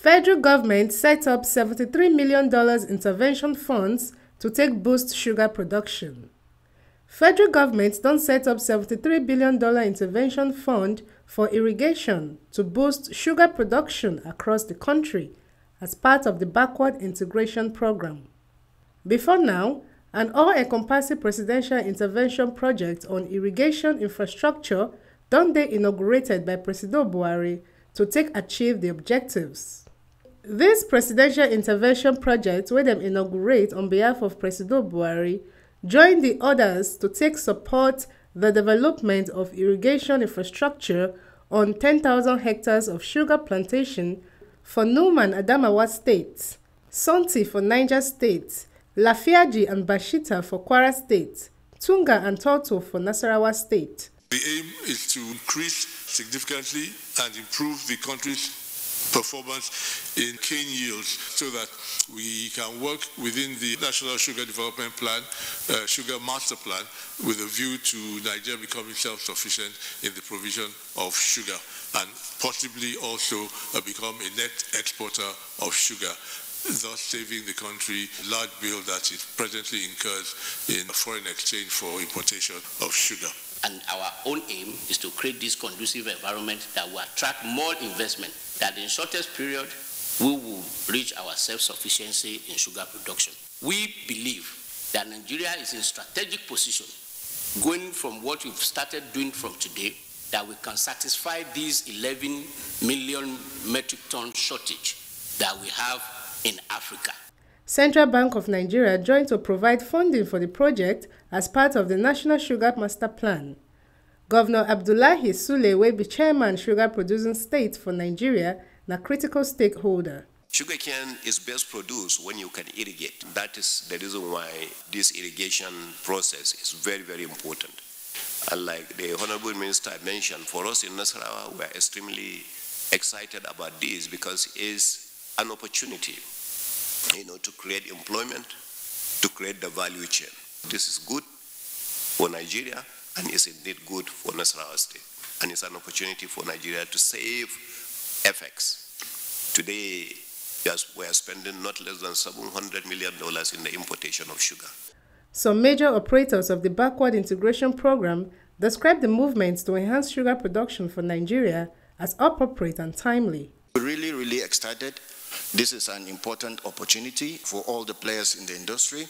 Federal government set up $73 million intervention funds to take boost sugar production. Federal government don set up $73 billion intervention fund for irrigation to boost sugar production across the country as part of the backward integration program. Before now, an all-encompassing presidential intervention project on irrigation infrastructure don dey inaugurated by President Buhari to take achieve the objectives. This presidential intervention project wey dem inaugurate on behalf of President Buhari join the others to take support the development of irrigation infrastructure on 10,000 hectares of sugar plantation for Numan Adamawa State, Sonti for Niger State, Lafiaji and Bashita for Kwara State, Tunga and Toto for Nasarawa State. The aim is to increase significantly and improve the country's performance in cane yields so that we can work within the National Sugar Development Plan, Sugar Master Plan, with a view to Nigeria becoming self-sufficient in the provision of sugar and possibly also become a net exporter of sugar, thus saving the country large bill that it presently incurs in foreign exchange for importation of sugar. And our own aim is to create this conducive environment that will attract more investment, that in shortest period, we will reach our self-sufficiency in sugar production. We believe that Nigeria is in strategic position, going from what we've started doing from today, that we can satisfy these 11 million metric ton shortage that we have in Africa. Central Bank of Nigeria joined to provide funding for the project as part of the National Sugar Master Plan. Governor Abdullahi Sule wey be chairman sugar producing state for Nigeria na critical stakeholder. Sugarcane is best produced when you can irrigate. That is the reason why this irrigation process is very, very important. And like the Honorable Minister mentioned, for us in Nasarawa, we are extremely excited about this because it's an opportunity, to create employment, to create the value chain. This is good for Nigeria and is indeed good for Nasarawa State. And it's an opportunity for Nigeria to save FX. Today, we are spending not less than $700 million in the importation of sugar. Some major operators of the backward integration program describe the movements to enhance sugar production for Nigeria as appropriate and timely. We're really excited. This is an important opportunity for all the players in the industry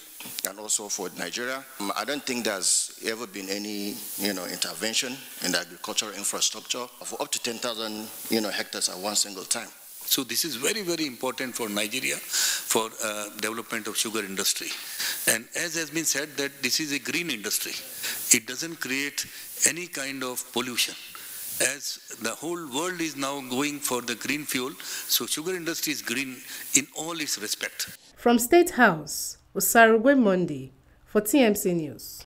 and also for Nigeria. I don't think there's ever been any, intervention in the agricultural infrastructure for up to 10,000, hectares at one single time. So this is very, very important for Nigeria for development of sugar industry. And as has been said that this is a green industry. It doesn't create any kind of pollution. As the whole world is now going for the green fuel, so sugar industry is green in all its respect. From State House, Osarugwe Mondi for TMC News.